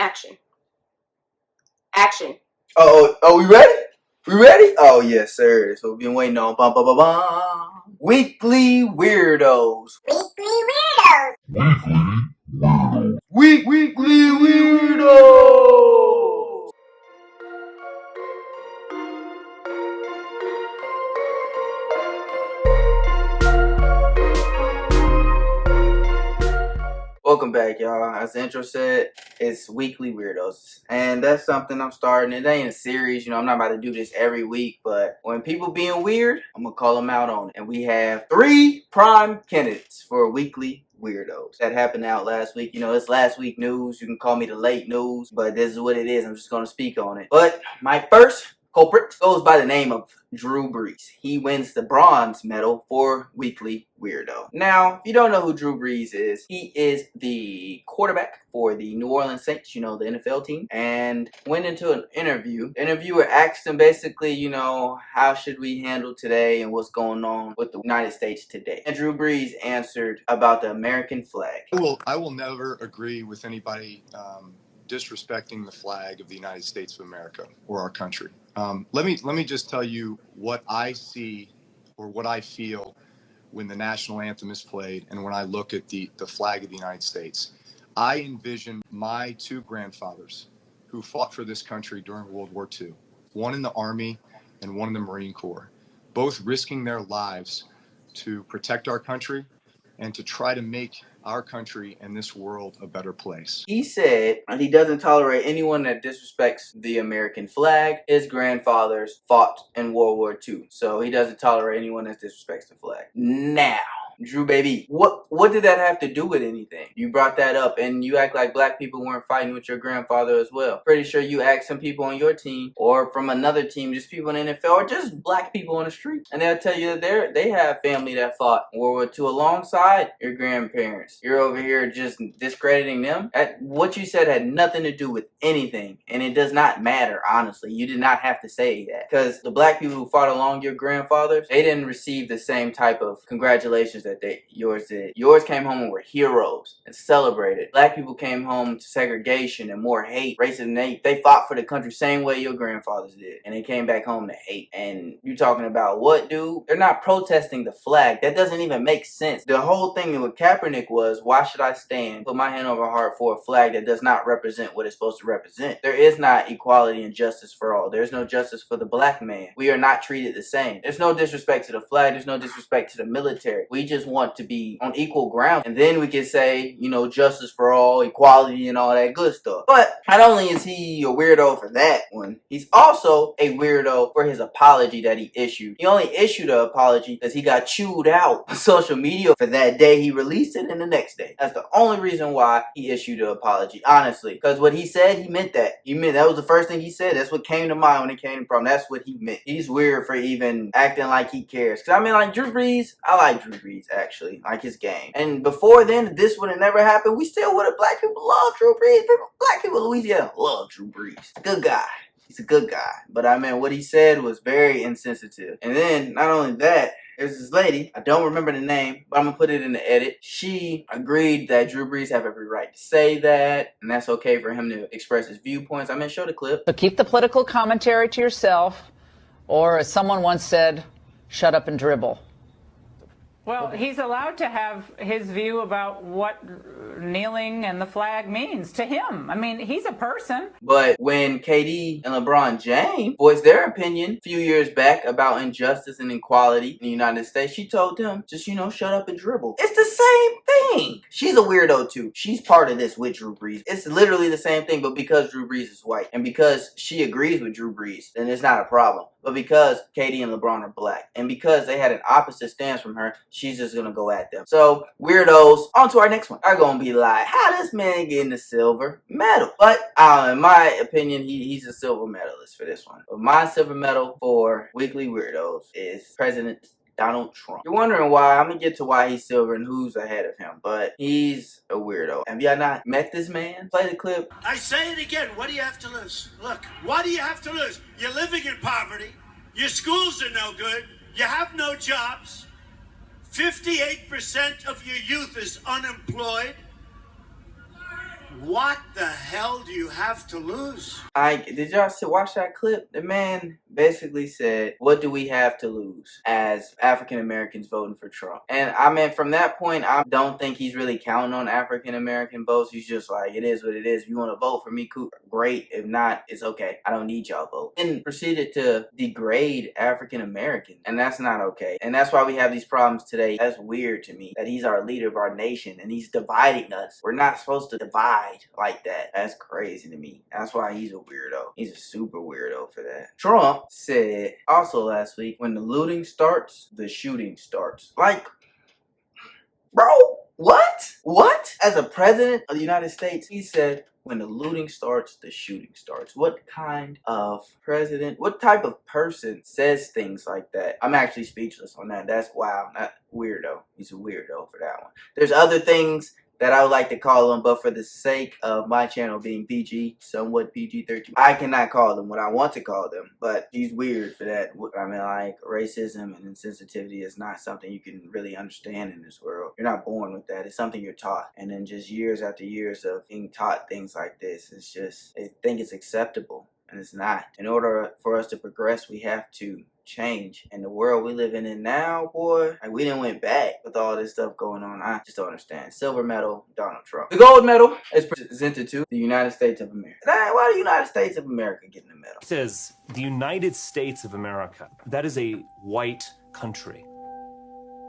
Action. Action. Oh, we ready? We ready? Oh, yes, sir. So we've been waiting on Weekly Weirdos. Weekly Weirdos. Welcome back, y'all. As the intro said, it's Weekly Weirdos. And that's something I'm starting. It ain't a series, I'm not about to do this every week, but when people being weird, I'm going to call them out on it. And we have 3 prime candidates for Weekly Weirdos. That happened out last week. It's last week news. You can call me the late news, but this is what it is. I'm just going to speak on it. But my first culprit goes by the name of Drew Brees. He wins the bronze medal for Weekly Weirdo. Now, if you don't know who Drew Brees is, he is the quarterback for the New Orleans Saints, the NFL team, and went into an interview. The interviewer asked him basically, how should we handle today and what's going on with the United States today? And Drew Brees answered about the American flag. I will never agree with anybody disrespecting the flag of the United States of America or our country. Let me just tell you what I see or what I feel when the national anthem is played and when I look at the flag of the United States. I envision my 2 grandfathers who fought for this country during World War II, one in the Army and one in the Marine Corps, both risking their lives to protect our country and to try to make our country and this world a better place. He said he doesn't tolerate anyone that disrespects the American flag. His grandfathers fought in World War II, so he doesn't tolerate anyone that disrespects the flag. Now, Drew baby, what did that have to do with anything? You brought that up and you act like black people weren't fighting with your grandfather as well. Pretty sure you asked some people on your team or from another team, just people in the NFL or just black people on the street, and they'll tell you that they have family that fought in World War II alongside your grandparents. You're over here just discrediting them. What you said had nothing to do with anything, and it does not matter, honestly. You did not have to say that, because the black people who fought along your grandfathers, they didn't receive the same type of congratulations that yours did. Yours came home and were heroes and celebrated. Black people came home to segregation and more hate, racism. They fought for the country same way your grandfathers did, and they came back home to hate. And you talking about what, dude? They're not protesting the flag. That doesn't even make sense. The whole thing with Kaepernick was, why should I stand, put my hand over heart for a flag that does not represent what it's supposed to represent? There is not equality and justice for all. There's no justice for the black man. We are not treated the same. There's no disrespect to the flag. There's no disrespect to the military. We just want to be on equal ground, and then we can say, justice for all, equality, and all that good stuff. But not only is he a weirdo for that one, he's also a weirdo for his apology that he issued. He only issued an apology because he got chewed out on social media for that day he released it and the next day. That's the only reason why he issued an apology, honestly. Because what he said, he meant that. That was the first thing he said. That's what came to mind when it came from. That's what he meant. He's weird for even acting like he cares. Because like Drew Brees, I like Drew Brees, actually. Like his game. And before then, this would have never happened. We still would have. Black people love Drew Brees. Black people in Louisiana love Drew Brees. He's a good guy. He's a good guy. But what he said was very insensitive. And then, not only that, there's this lady, I don't remember the name, but I'm going to put it in the edit. She agreed that Drew Brees have every right to say that, and that's okay for him to express his viewpoints. Show the clip. So keep the political commentary to yourself, or as someone once said, shut up and dribble. Well, he's allowed to have his view about what kneeling and the flag means to him. He's a person. But when KD and LeBron James voiced their opinion a few years back about injustice and inequality in the United States, she told them, just, shut up and dribble. It's the same thing. She's a weirdo too. She's part of this with Drew Brees. It's literally the same thing, but because Drew Brees is white and because she agrees with Drew Brees, then it's not a problem. But because KD and LeBron are black, and because they had an opposite stance from her, she's just gonna go at them. So, weirdos, on to our next one, are gonna be like, how this man getting the silver medal? But, in my opinion, he's a silver medalist for this one. But my silver medal for Weekly Weirdos is President Donald Trump. You're wondering why. I'm gonna get to why he's silver and who's ahead of him, but he's a weirdo. Have y'all not met this man? Play the clip. I say it again. What do you have to lose? Look, what do you have to lose? You're living in poverty. Your schools are no good. You have no jobs. 58% of your youth is unemployed. What the hell do you have to lose? Did y'all watch that clip? The man basically said, what do we have to lose as African Americans voting for Trump? And I mean, from that point, I don't think he's really counting on African American votes. He's just like, it is what it is. If you want to vote for me, cool, great. If not, it's okay. I don't need y'all vote. And proceeded to degrade African Americans. And that's not okay. And that's why we have these problems today. That's weird to me that he's our leader of our nation and he's dividing us. We're not supposed to divide like that. That's crazy to me. That's why he's a weirdo. He's a super weirdo for that. Trump said also last week, when the looting starts, the shooting starts. Like, bro, what? What? As a president of the United States, he said, when the looting starts, the shooting starts. What kind of president, what type of person says things like that? I'm actually speechless on that. That's wow. Not weirdo. He's a weirdo for that one. There's other things that I would like to call him, but for the sake of my channel being PG, somewhat PG-13, I cannot call them what I want to call them, but he's weird for that. I mean, like, racism and insensitivity is not something you can really understand in this world. You're not born with that. It's something you're taught. And then just years after years of being taught things like this, it's just, they think it's acceptable, and it's not. In order for us to progress, we have to change. And the world we live in now, boy, like, we didn't went back with all this stuff going on. I just don't understand. Silver medal, Donald Trump. The gold medal is presented to the United States of America. Why the United States of America getting the medal? It says the United States of America. That is a white country.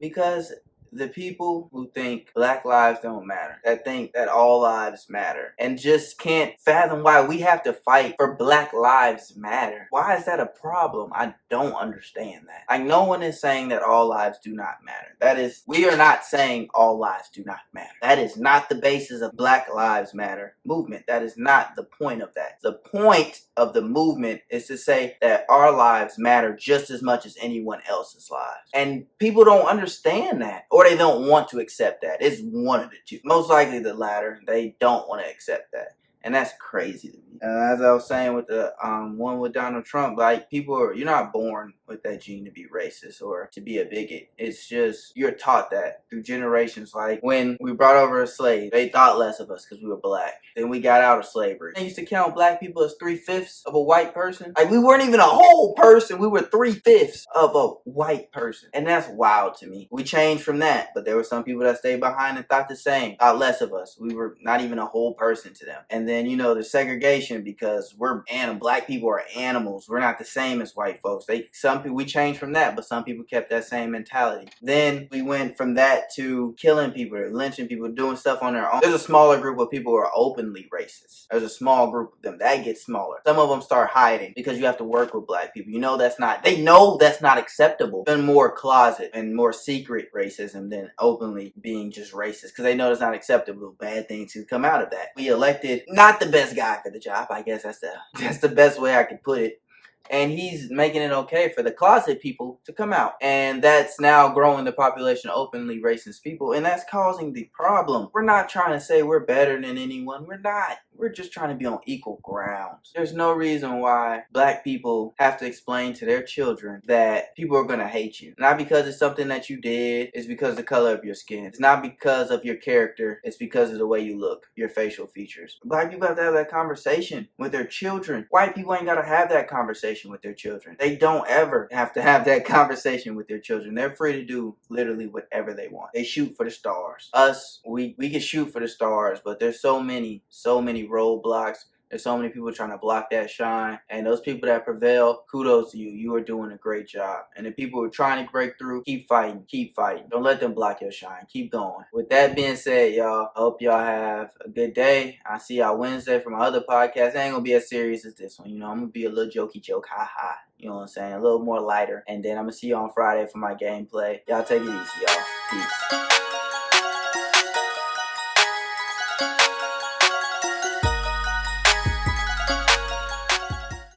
Because the people who think black lives don't matter, that think that all lives matter, and just can't fathom why we have to fight for black lives matter. Why is that a problem? I don't understand that. Like, no one is saying that all lives do not matter. That is, we are not saying all lives do not matter. That is not the basis of Black Lives Matter movement. That is not the point of that. The point of the movement is to say that our lives matter just as much as anyone else's lives. And people don't understand that, or they don't want to accept that. It's one of the two. Most likely the latter. They don't want to accept that. And that's crazy to me. As I was saying with the one with Donald Trump, like, you're not born with that gene to be racist or to be a bigot. It's just, you're taught that through generations. Like, when we brought over a slave, they thought less of us because we were black. Then we got out of slavery. They used to count black people as 3/5 of a white person. Like, we weren't even a whole person. We were 3/5 of a white person. And that's wild to me. We changed from that, but there were some people that stayed behind and thought the same, thought less of us. We were not even a whole person to them. And then, you know, the segregation, because black people are animals. We're not the same as white folks. We changed from that, but some people kept that same mentality. Then we went from that to killing people, or lynching people, doing stuff on their own. There's a smaller group of people who are openly racist. There's a small group of them that gets smaller. Some of them start hiding because you have to work with black people. They know that's not acceptable. Been more closet and more secret racism than openly being just racist, because they know it's not acceptable. Bad things can come out of that. We elected not the best guy for the job. I guess that's the best way I could put it. And he's making it okay for the closet people to come out. And that's now growing the population of openly racist people. And that's causing the problem. We're not trying to say we're better than anyone. We're not. We're just trying to be on equal grounds. There's no reason why black people have to explain to their children that people are going to hate you. Not because it's something that you did. It's because of the color of your skin. It's not because of your character. It's because of the way you look, your facial features. Black people have to have that conversation with their children. White people ain't got to have that conversation with their children. They don't ever have to have that conversation with their children. They're free to do literally whatever they want. They shoot for the stars. Us, we can shoot for the stars, but there's so many roadblocks. There's so many people trying to block that shine. And those people that prevail, kudos to you. You are doing a great job. And the people who are trying to break through, keep fighting. Keep fighting. Don't let them block your shine. Keep going. With that being said, y'all, I hope y'all have a good day. I'll see y'all Wednesday for my other podcast. It ain't gonna be as serious as this one. You know, I'm gonna be a little jokey joke. Ha ha. You know what I'm saying? A little more lighter. And then I'm gonna see you on Friday for my gameplay. Y'all take it easy, y'all. Peace.